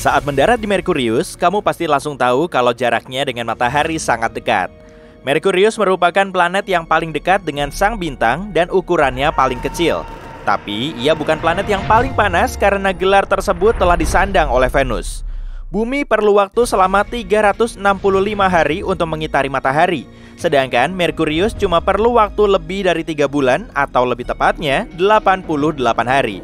Saat mendarat di Merkurius, kamu pasti langsung tahu kalau jaraknya dengan matahari sangat dekat. Merkurius merupakan planet yang paling dekat dengan sang bintang dan ukurannya paling kecil. Tapi, ia bukan planet yang paling panas karena gelar tersebut telah disandang oleh Venus. Bumi perlu waktu selama 365 hari untuk mengitari matahari, sedangkan Merkurius cuma perlu waktu lebih dari 3 bulan atau lebih tepatnya 88 hari.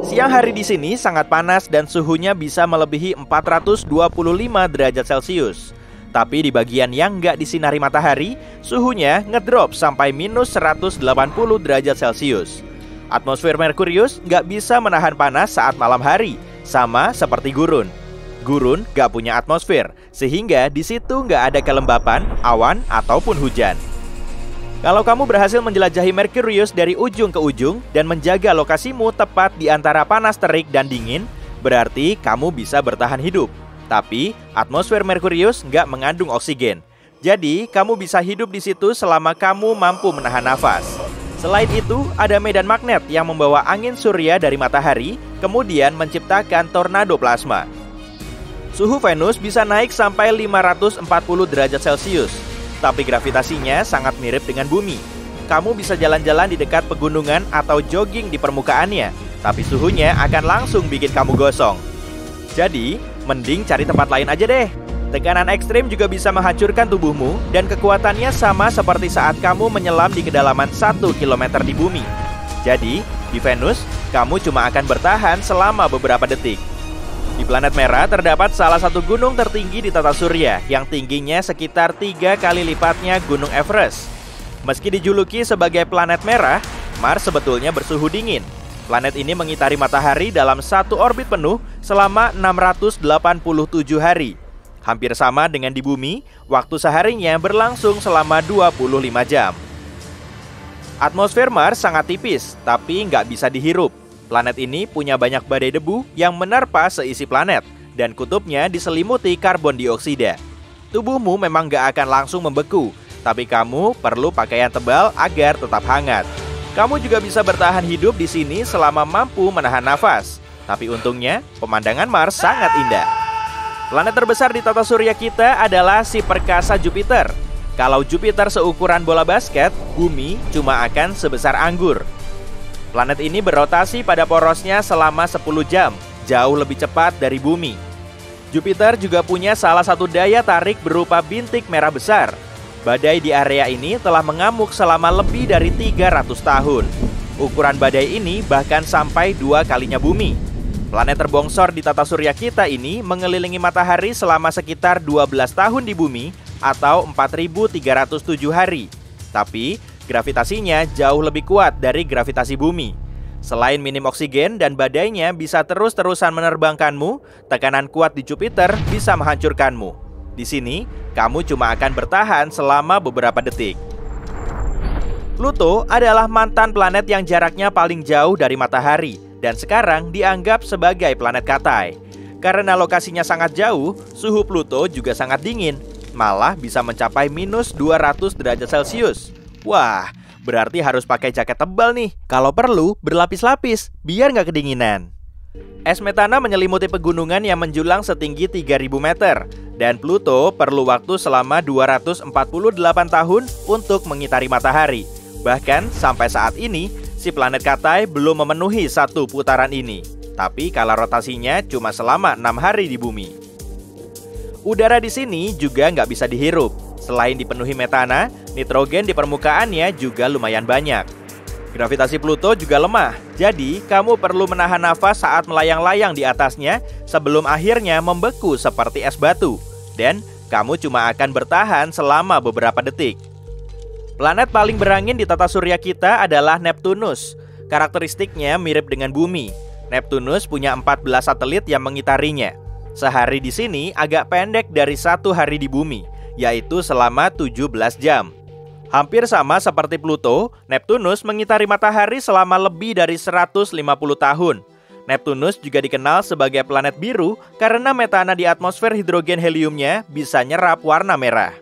Siang hari di sini sangat panas dan suhunya bisa melebihi 425 derajat Celcius. Tapi di bagian yang nggak disinari matahari, suhunya ngedrop sampai minus 180 derajat Celcius. Atmosfer Merkurius nggak bisa menahan panas saat malam hari, sama seperti gurun. Gurun nggak punya atmosfer, sehingga di situ nggak ada kelembapan, awan, ataupun hujan. Kalau kamu berhasil menjelajahi Merkurius dari ujung ke ujung dan menjaga lokasimu tepat di antara panas terik dan dingin, berarti kamu bisa bertahan hidup. Tapi, atmosfer Merkurius nggak mengandung oksigen. Jadi, kamu bisa hidup di situ selama kamu mampu menahan nafas. Selain itu, ada medan magnet yang membawa angin surya dari matahari, kemudian menciptakan tornado plasma. Suhu Venus bisa naik sampai 540 derajat Celcius. Tapi gravitasinya sangat mirip dengan bumi. Kamu bisa jalan-jalan di dekat pegunungan atau jogging di permukaannya, tapi suhunya akan langsung bikin kamu gosong. Jadi, mending cari tempat lain aja deh. Tekanan ekstrim juga bisa menghancurkan tubuhmu, dan kekuatannya sama seperti saat kamu menyelam di kedalaman 1 km di bumi. Jadi, di Venus, kamu cuma akan bertahan selama beberapa detik. Di planet merah terdapat salah satu gunung tertinggi di tata surya yang tingginya sekitar 3 kali lipatnya Gunung Everest. Meski dijuluki sebagai planet merah, Mars sebetulnya bersuhu dingin. Planet ini mengitari matahari dalam satu orbit penuh selama 687 hari. Hampir sama dengan di bumi, waktu seharinya berlangsung selama 25 jam. Atmosfer Mars sangat tipis, tapi nggak bisa dihirup. Planet ini punya banyak badai debu yang menerpa seisi planet, dan kutubnya diselimuti karbon dioksida. Tubuhmu memang gak akan langsung membeku, tapi kamu perlu pakaian tebal agar tetap hangat. Kamu juga bisa bertahan hidup di sini selama mampu menahan nafas. Tapi untungnya, pemandangan Mars sangat indah. Planet terbesar di tata surya kita adalah si perkasa Jupiter. Kalau Jupiter seukuran bola basket, Bumi cuma akan sebesar anggur. Planet ini berotasi pada porosnya selama 10 jam, jauh lebih cepat dari bumi. Jupiter juga punya salah satu daya tarik berupa bintik merah besar. Badai di area ini telah mengamuk selama lebih dari 300 tahun. Ukuran badai ini bahkan sampai 2 kalinya bumi. Planet terbongsor di tata surya kita ini mengelilingi matahari selama sekitar 12 tahun di bumi atau 4.307 hari. Tapi, gravitasinya jauh lebih kuat dari gravitasi bumi. Selain minim oksigen dan badainya bisa terus-terusan menerbangkanmu, tekanan kuat di Jupiter bisa menghancurkanmu. Di sini, kamu cuma akan bertahan selama beberapa detik. Pluto adalah mantan planet yang jaraknya paling jauh dari matahari dan sekarang dianggap sebagai planet Katai. Karena lokasinya sangat jauh, suhu Pluto juga sangat dingin, malah bisa mencapai minus 200 derajat Celcius. Wah, berarti harus pakai jaket tebal nih. Kalau perlu, berlapis-lapis, biar nggak kedinginan. Es metana menyelimuti pegunungan yang menjulang setinggi 3.000 meter. Dan Pluto perlu waktu selama 248 tahun untuk mengitari matahari. Bahkan sampai saat ini, si planet Katai belum memenuhi satu putaran ini. Tapi kala rotasinya cuma selama 6 hari di bumi. Udara di sini juga nggak bisa dihirup. Selain dipenuhi metana, nitrogen di permukaannya juga lumayan banyak. Gravitasi Pluto juga lemah, jadi kamu perlu menahan nafas saat melayang-layang di atasnya sebelum akhirnya membeku seperti es batu. Dan kamu cuma akan bertahan selama beberapa detik. Planet paling berangin di tata surya kita adalah Neptunus. Karakteristiknya mirip dengan bumi. Neptunus punya 14 satelit yang mengitarinya. Sehari di sini agak pendek dari 1 hari di bumi, yaitu selama 17 jam. Hampir sama seperti Pluto, Neptunus mengitari matahari selama lebih dari 150 tahun. Neptunus juga dikenal sebagai planet biru karena metana di atmosfer hidrogen heliumnya bisa nyerap warna merah.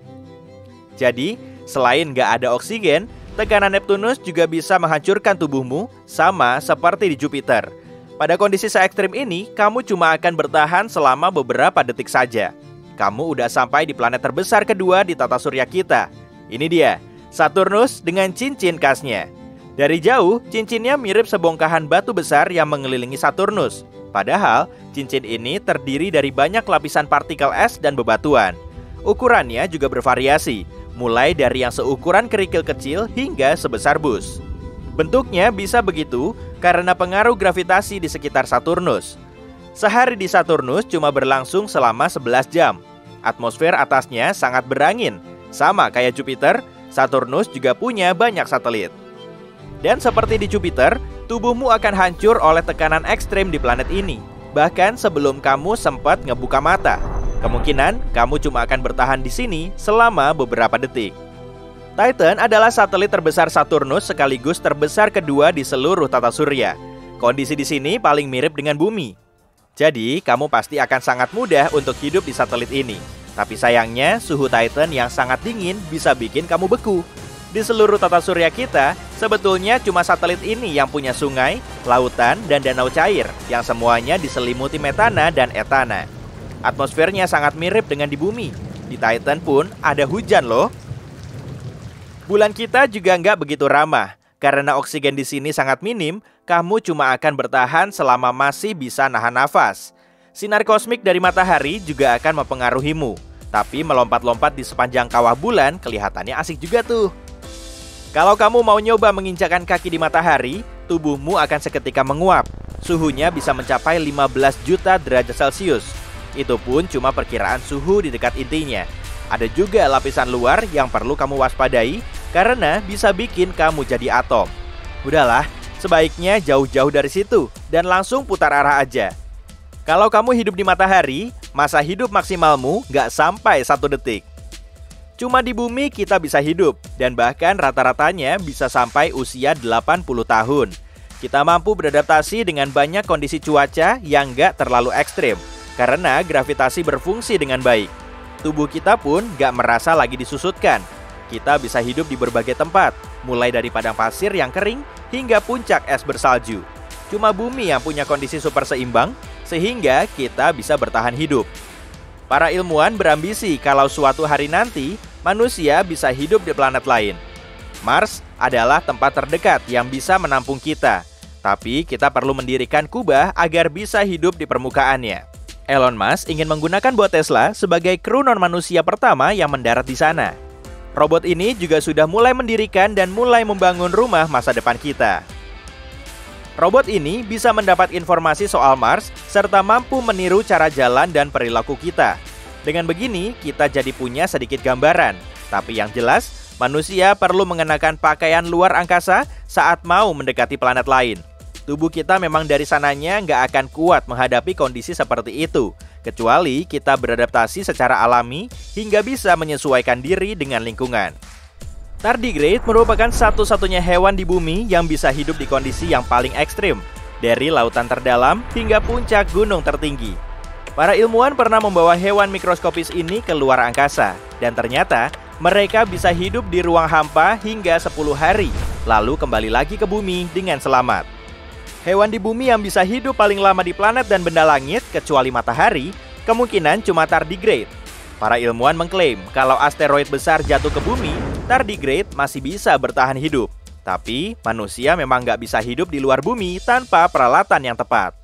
Jadi, selain nggak ada oksigen, tekanan Neptunus juga bisa menghancurkan tubuhmu sama seperti di Jupiter. Pada kondisi se-ekstrim ini, kamu cuma akan bertahan selama beberapa detik saja. Kamu udah sampai di planet terbesar kedua di tata surya kita. Ini dia, Saturnus dengan cincin khasnya. Dari jauh, cincinnya mirip sebongkahan batu besar yang mengelilingi Saturnus. Padahal, cincin ini terdiri dari banyak lapisan partikel es dan bebatuan. Ukurannya juga bervariasi, mulai dari yang seukuran kerikil kecil hingga sebesar bus. Bentuknya bisa begitu karena pengaruh gravitasi di sekitar Saturnus. Sehari di Saturnus cuma berlangsung selama 11 jam. Atmosfer atasnya sangat berangin. Sama kayak Jupiter, Saturnus juga punya banyak satelit. Dan seperti di Jupiter, tubuhmu akan hancur oleh tekanan ekstrem di planet ini. Bahkan sebelum kamu sempat ngebuka mata. Kemungkinan kamu cuma akan bertahan di sini selama beberapa detik. Titan adalah satelit terbesar Saturnus sekaligus terbesar kedua di seluruh tata surya. Kondisi di sini paling mirip dengan bumi. Jadi, kamu pasti akan sangat mudah untuk hidup di satelit ini. Tapi sayangnya, suhu Titan yang sangat dingin bisa bikin kamu beku. Di seluruh tata surya kita, sebetulnya cuma satelit ini yang punya sungai, lautan, dan danau cair yang semuanya diselimuti metana dan etana. Atmosfernya sangat mirip dengan di bumi. Di Titan pun ada hujan loh. Bulan kita juga nggak begitu ramah. Karena oksigen di sini sangat minim, kamu cuma akan bertahan selama masih bisa nahan nafas. Sinar kosmik dari matahari juga akan mempengaruhimu. Tapi melompat-lompat di sepanjang kawah bulan kelihatannya asik juga tuh. Kalau kamu mau nyoba menginjakkan kaki di matahari, tubuhmu akan seketika menguap. Suhunya bisa mencapai 15 juta derajat Celcius. Itu pun cuma perkiraan suhu di dekat intinya. Ada juga lapisan luar yang perlu kamu waspadai karena bisa bikin kamu jadi atom. Udahlah, sebaiknya jauh-jauh dari situ dan langsung putar arah aja. Kalau kamu hidup di matahari, masa hidup maksimalmu nggak sampai 1 detik. Cuma di bumi kita bisa hidup dan bahkan rata-ratanya bisa sampai usia 80 tahun. Kita mampu beradaptasi dengan banyak kondisi cuaca yang nggak terlalu ekstrim karena gravitasi berfungsi dengan baik. Tubuh kita pun gak merasa lagi disusutkan. Kita bisa hidup di berbagai tempat, mulai dari padang pasir yang kering hingga puncak es bersalju. Cuma bumi yang punya kondisi super seimbang, sehingga kita bisa bertahan hidup. Para ilmuwan berambisi kalau suatu hari nanti, manusia bisa hidup di planet lain. Mars adalah tempat terdekat yang bisa menampung kita. Tapi kita perlu mendirikan kubah agar bisa hidup di permukaannya. Elon Musk ingin menggunakan bot Tesla sebagai kru non-manusia pertama yang mendarat di sana. Robot ini juga sudah mulai mendirikan dan mulai membangun rumah masa depan kita. Robot ini bisa mendapat informasi soal Mars serta mampu meniru cara jalan dan perilaku kita. Dengan begini, kita jadi punya sedikit gambaran. Tapi yang jelas, manusia perlu mengenakan pakaian luar angkasa saat mau mendekati planet lain. Tubuh kita memang dari sananya nggak akan kuat menghadapi kondisi seperti itu, kecuali kita beradaptasi secara alami hingga bisa menyesuaikan diri dengan lingkungan. Tardigrade merupakan satu-satunya hewan di bumi yang bisa hidup di kondisi yang paling ekstrim, dari lautan terdalam hingga puncak gunung tertinggi. Para ilmuwan pernah membawa hewan mikroskopis ini ke luar angkasa, dan ternyata mereka bisa hidup di ruang hampa hingga 10 hari, lalu kembali lagi ke bumi dengan selamat. Hewan di bumi yang bisa hidup paling lama di planet dan benda langit, kecuali matahari, kemungkinan cuma tardigrade. Para ilmuwan mengklaim kalau asteroid besar jatuh ke bumi, tardigrade masih bisa bertahan hidup. Tapi manusia memang nggak bisa hidup di luar bumi tanpa peralatan yang tepat.